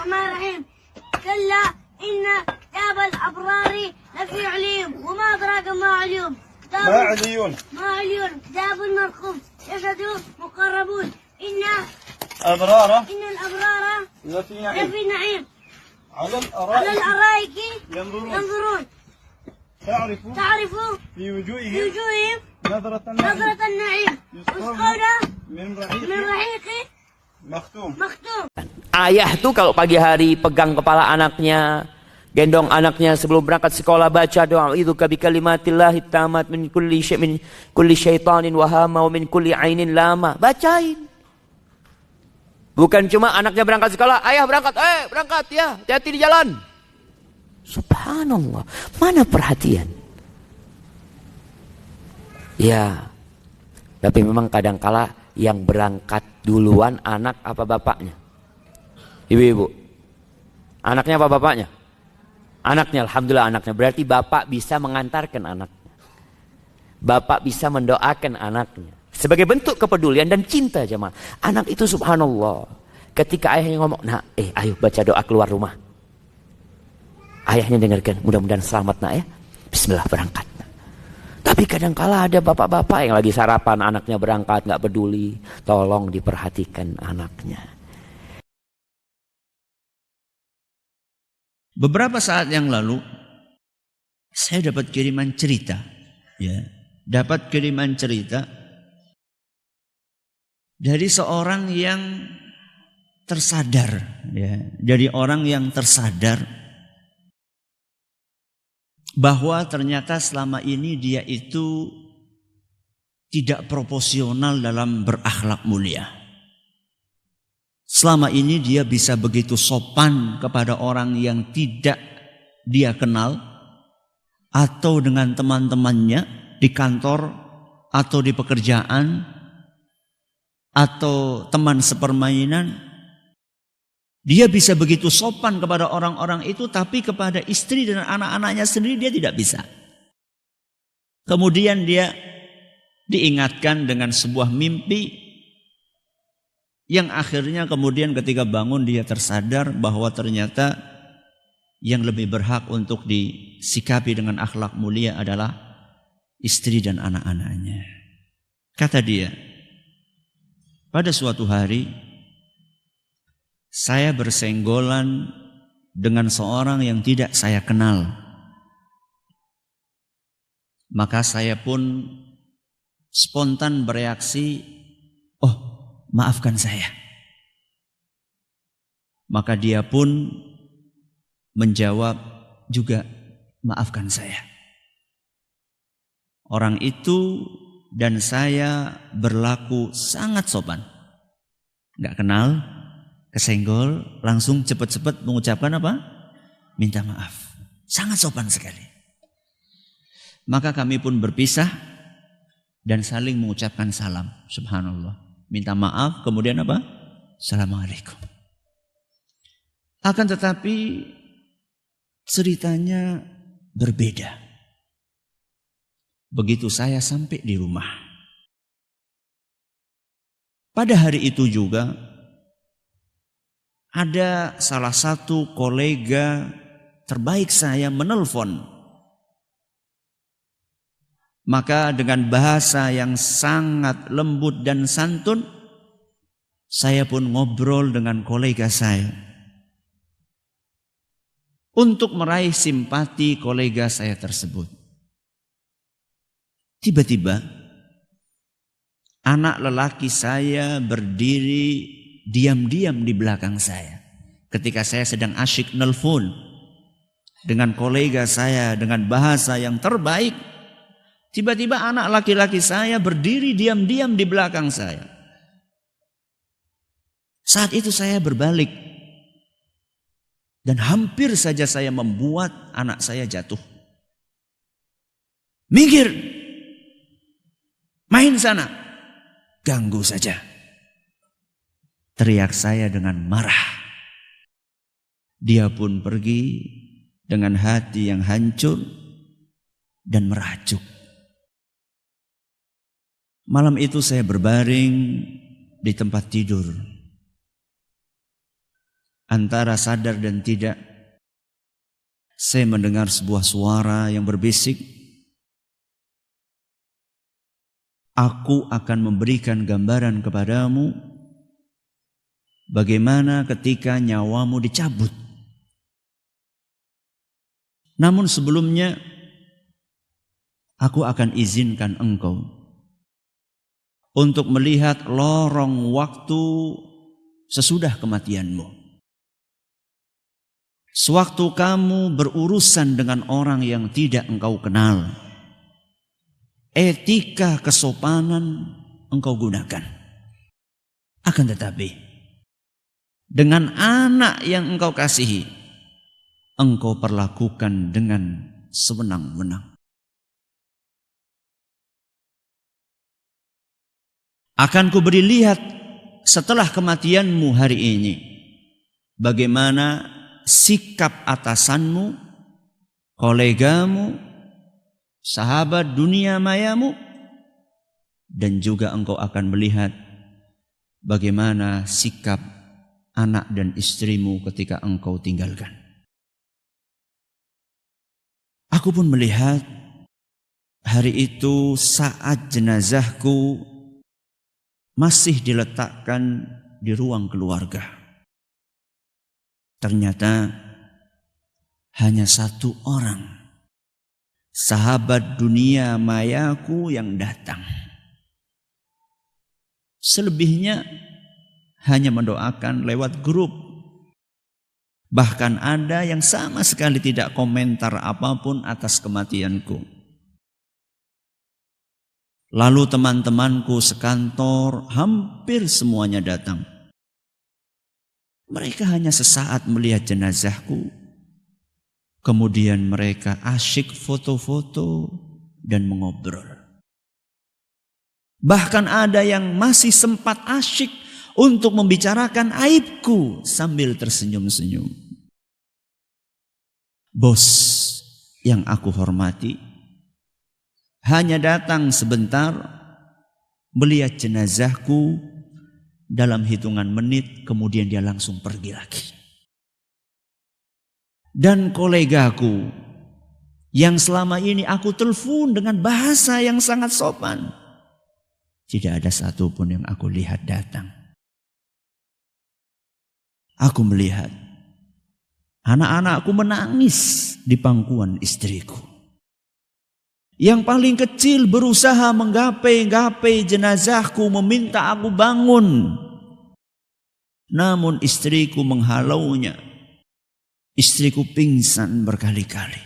الرحمن الرحيم كلا إن كتاب الأبرار لفي عليم وما أدراك ما عليم ما عليون كتاب مرقوم يشهده مقربون إن الأبرار لفي نعيم على الأرائك ينظرون تعرف في وجوههم نظرة النعيم يسقون من رحيق مختوم. Ayah tuh kalau pagi hari pegang kepala anaknya, gendong anaknya sebelum berangkat sekolah, baca doa itu kabi kalimatillahi tamat min kulli syaitanin wahama wa min kulli ainin lama. Bacain. Bukan cuma anaknya berangkat sekolah, ayah berangkat ya, hati-hati di jalan. Subhanallah, mana perhatian? Ya, tapi memang kadangkala yang berangkat duluan anak apa bapaknya? Ibu-ibu, anaknya apa bapaknya? Anaknya, alhamdulillah anaknya. Berarti bapak bisa mengantarkan anaknya. Bapak bisa mendoakan anaknya. Sebagai bentuk kepedulian dan cinta jemaah. Anak itu subhanallah. Ketika ayahnya ngomong, nah ayo baca doa keluar rumah. Ayahnya dengarkan, mudah-mudahan selamat nak ya. Bismillah berangkat. Tapi kadangkala ada bapak-bapak yang lagi sarapan, anaknya berangkat, nggak peduli. Tolong diperhatikan anaknya. Beberapa saat yang lalu, saya dapat kiriman cerita. Dapat kiriman cerita dari seorang yang tersadar. Dari orang yang tersadar bahwa ternyata selama ini dia itu tidak proporsional dalam berakhlak mulia. Selama ini dia bisa begitu sopan kepada orang yang tidak dia kenal, atau dengan teman-temannya di kantor, atau di pekerjaan, atau teman sepermainan. Dia bisa begitu sopan kepada orang-orang itu, tapi kepada istri dan anak-anaknya sendiri dia tidak bisa. Kemudian dia diingatkan dengan sebuah mimpi yang akhirnya kemudian ketika bangun dia tersadar bahwa ternyata yang lebih berhak untuk disikapi dengan akhlak mulia adalah istri dan anak-anaknya. Kata dia, pada suatu hari saya bersenggolan dengan seorang yang tidak saya kenal. Maka saya pun spontan bereaksi, oh maafkan saya. Maka dia pun menjawab juga, maafkan saya. Orang itu dan saya berlaku sangat sopan. Gak kenal, kesenggol, langsung cepat-cepat mengucapkan apa? Minta maaf. Sangat sopan sekali. Maka kami pun berpisah dan saling mengucapkan salam. Subhanallah. Minta maaf, kemudian apa? Assalamualaikum. Akan tetapi ceritanya berbeda. Begitu saya sampai di rumah. Pada hari itu juga ada salah satu kolega terbaik saya menelpon. Maka dengan bahasa yang sangat lembut dan santun, saya pun ngobrol dengan kolega saya untuk meraih simpati kolega saya tersebut. Tiba-tiba anak lelaki saya berdiri diam-diam di belakang saya. Ketika saya sedang asyik nelpon dengan kolega saya dengan bahasa yang terbaik, tiba-tiba anak laki-laki saya berdiri diam-diam di belakang saya. Saat itu saya berbalik dan hampir saja saya membuat anak saya jatuh. Minggir, main sana, ganggu saja. Teriak saya dengan marah. Dia pun pergi dengan hati yang hancur dan merajuk. Malam itu saya berbaring di tempat tidur. antara sadar dan tidak, saya mendengar sebuah suara yang berbisik, aku akan memberikan gambaran kepadamu bagaimana ketika nyawamu dicabut. Namun sebelumnya, aku akan izinkan engkau untuk melihat lorong waktu sesudah kematianmu. Sewaktu kamu berurusan dengan orang yang tidak engkau kenal, etika kesopanan engkau gunakan. Akan tetapi, dengan anak yang engkau kasihi, engkau perlakukan dengan sewenang-wenang. Akan kuberi lihat setelah kematianmu hari ini, bagaimana sikap atasanmu, kolegamu, sahabat dunia mayamu, dan juga engkau akan melihat bagaimana sikap anak dan istrimu ketika engkau tinggalkan. Aku pun melihat hari itu saat jenazahku masih diletakkan di ruang keluarga. Ternyata hanya satu orang, sahabat dunia mayaku yang datang. Selebihnya hanya mendoakan lewat grup. Bahkan ada yang sama sekali tidak komentar apapun atas kematianku. Lalu teman-temanku sekantor hampir semuanya datang. Mereka hanya sesaat melihat jenazahku. Kemudian mereka asyik foto-foto dan mengobrol. Bahkan ada yang masih sempat asyik untuk membicarakan aibku sambil tersenyum-senyum. Bos yang aku hormati hanya datang sebentar, melihat jenazahku, dalam hitungan menit kemudian dia langsung pergi lagi. Dan kolegaku yang selama ini aku telepon dengan bahasa yang sangat sopan, tidak ada satupun yang aku lihat datang. Aku melihat anak-anakku menangis di pangkuan istriku. Yang paling kecil berusaha menggapai-gapai jenazahku, meminta aku bangun. Namun istriku menghalaunya. Istriku pingsan berkali-kali.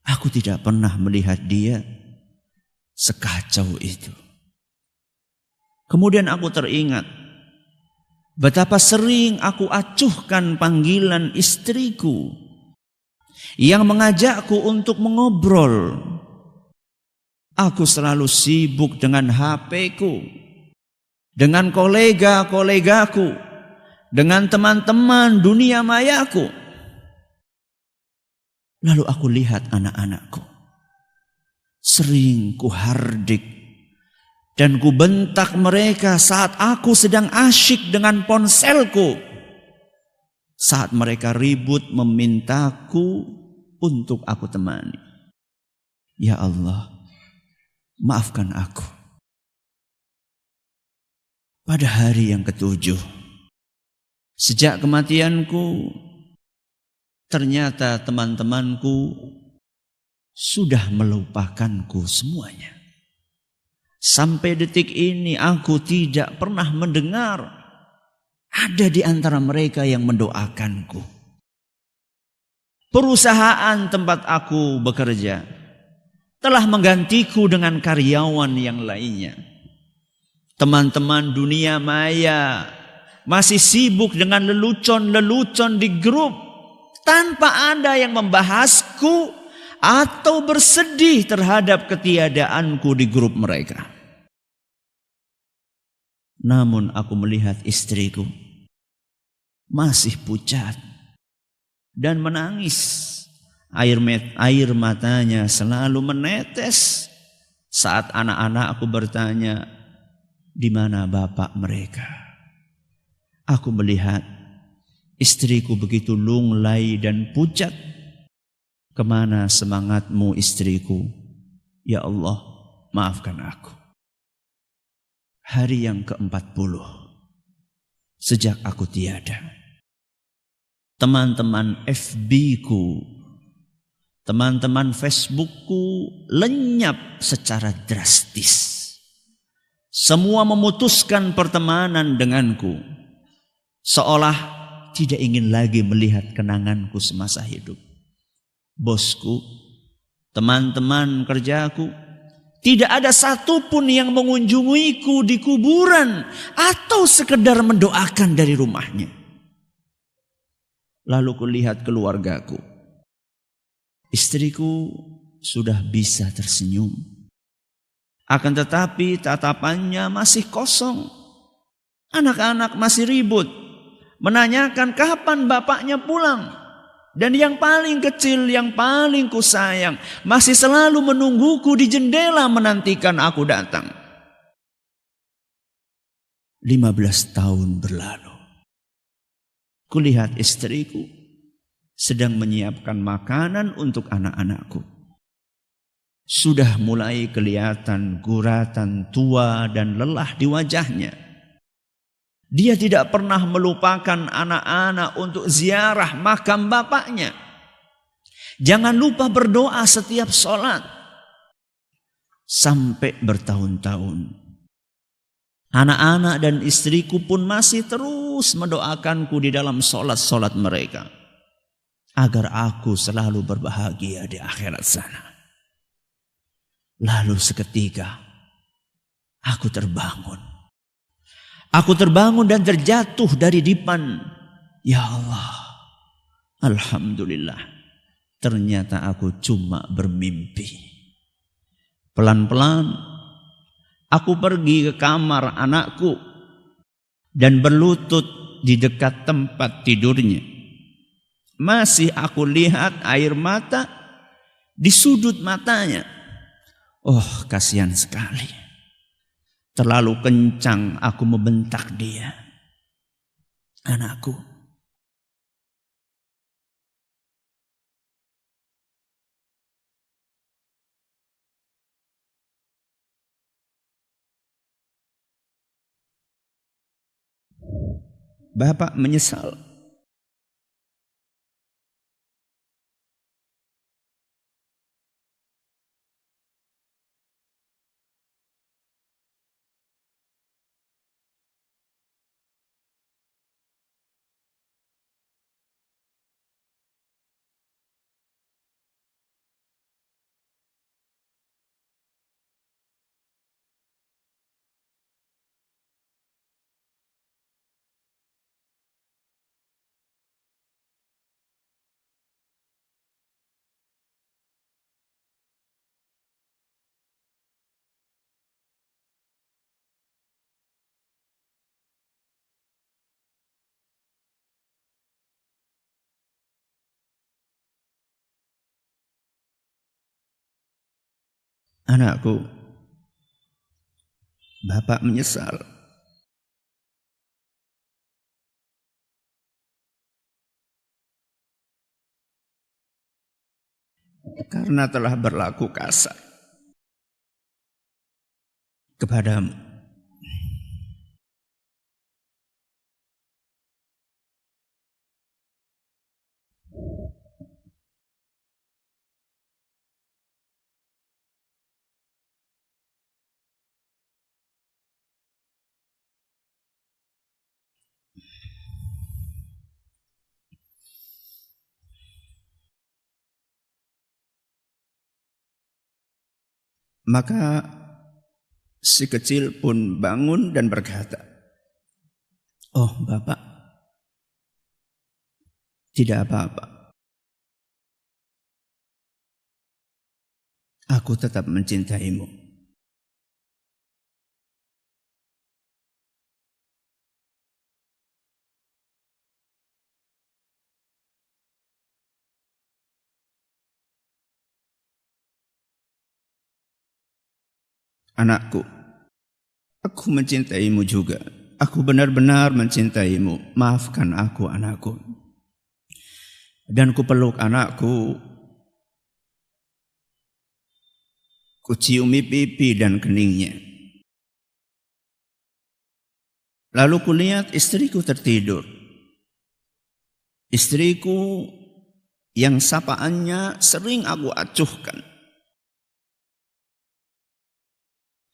Aku tidak pernah melihat dia sekacau itu. Kemudian aku teringat betapa sering aku acuhkan panggilan istriku yang mengajakku untuk mengobrol. Aku selalu sibuk dengan HP-ku, dengan kolega-kolegaku, dengan teman-teman dunia mayaku. Lalu aku lihat anak-anakku. Sering ku hardik dan ku bentak mereka saat aku sedang asyik dengan ponselku. Saat mereka ribut memintaku untuk aku temani. Ya Allah, maafkan aku. Pada hari yang ke-7, sejak kematianku, ternyata teman-temanku sudah melupakanku semuanya. Sampai detik ini aku tidak pernah mendengar ada di antara mereka yang mendoakanku. Perusahaan tempat aku bekerja telah menggantiku dengan karyawan yang lainnya. Teman-teman dunia maya masih sibuk dengan lelucon-lelucon di grup tanpa ada yang membahasku atau bersedih terhadap ketiadaanku di grup mereka. Namun aku melihat istriku masih pucat dan menangis. Air matanya selalu menetes saat anak-anakku bertanya, di mana bapak mereka? Aku melihat Istriku begitu lunglai dan pucat. Kemana semangatmu istriku? Ya Allah, maafkan aku. Hari yang ke-40 sejak aku tiada. Teman-teman FB-ku, teman-teman Facebook-ku lenyap secara drastis. Semua memutuskan pertemanan denganku. Seolah tidak ingin lagi melihat kenanganku semasa hidup. Bosku, teman-teman kerjaku, tidak ada satupun yang mengunjungiku di kuburan atau sekedar mendoakan dari rumahnya. Lalu kulihat keluargaku. Istriku sudah bisa tersenyum. Akan tetapi tatapannya masih kosong. Anak-anak masih ribut. Menanyakan kapan bapaknya pulang. Dan yang paling kecil, yang paling kusayang, masih selalu menungguku di jendela menantikan aku datang. 15 tahun berlalu. Kulihat istriku sedang menyiapkan makanan untuk anak-anakku. Sudah mulai kelihatan guratan tua dan lelah di wajahnya. Dia tidak pernah melupakan anak-anak untuk ziarah makam bapaknya. Jangan lupa berdoa setiap sholat. Sampai bertahun-tahun. Anak-anak dan istriku pun masih terus mendoakanku di dalam sholat-sholat mereka. Agar aku selalu berbahagia di akhirat sana. Lalu seketika aku terbangun. Aku terbangun dan terjatuh dari dipan. Ya Allah, alhamdulillah. Ternyata aku cuma bermimpi. Pelan-pelan aku pergi ke kamar anakku dan berlutut di dekat tempat tidurnya. Masih aku lihat air mata di sudut matanya. Oh, kasihan sekali. Terlalu kencang aku membentak dia. Anakku, Bapak menyesal. Anakku, Bapak menyesal. Karena telah berlaku kasar kepadamu. Maka si kecil pun bangun dan berkata, "Oh Bapak, tidak apa-apa. Aku tetap mencintaimu." Anakku, aku mencintaimu juga. Aku benar-benar mencintaimu. Maafkan aku, anakku. Dan kupeluk anakku, kuciumi pipi dan keningnya. Lalu kulihat istriku tertidur. Istriku yang sapaannya sering aku acuhkan.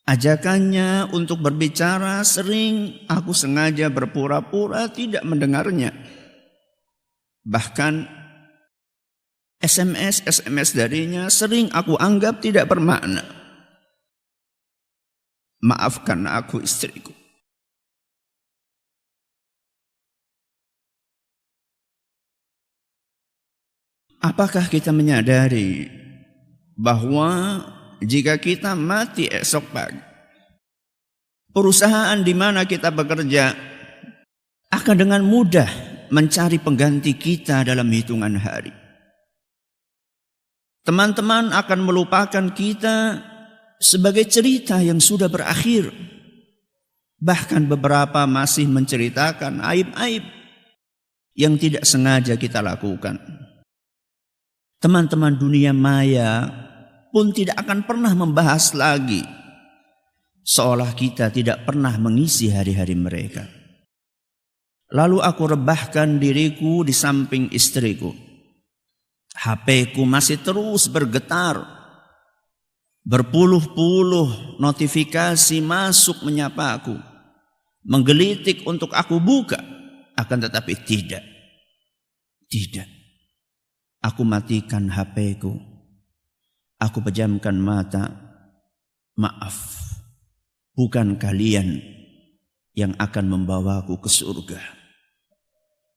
Ajakannya untuk berbicara sering aku sengaja berpura-pura tidak mendengarnya. Bahkan SMS darinya sering aku anggap tidak bermakna. Maafkan aku istriku. Apakah kita menyadari bahwa jika kita mati esok pagi, perusahaan di mana kita bekerja akan dengan mudah mencari pengganti kita dalam hitungan hari. Teman-teman akan melupakan kita sebagai cerita yang sudah berakhir. Bahkan beberapa masih menceritakan aib-aib yang tidak sengaja kita lakukan. Teman-teman dunia maya pun tidak akan pernah membahas lagi, seolah kita tidak pernah mengisi hari-hari mereka. Lalu aku rebahkan diriku di samping istriku. HP-ku masih terus bergetar. Berpuluh-puluh notifikasi masuk menyapa aku, menggelitik untuk aku buka. Akan tetapi tidak. Aku matikan HP-ku. Aku pejamkan mata. Maaf, bukan kalian yang akan membawaku ke surga.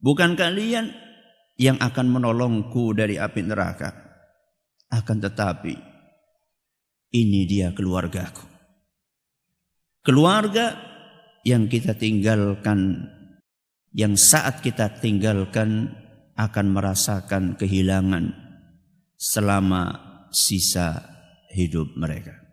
Bukan kalian yang akan menolongku dari api neraka. Akan tetapi, ini dia keluargaku. Keluarga yang kita tinggalkan, yang saat kita tinggalkan akan merasakan kehilangan selama sisa hidup mereka.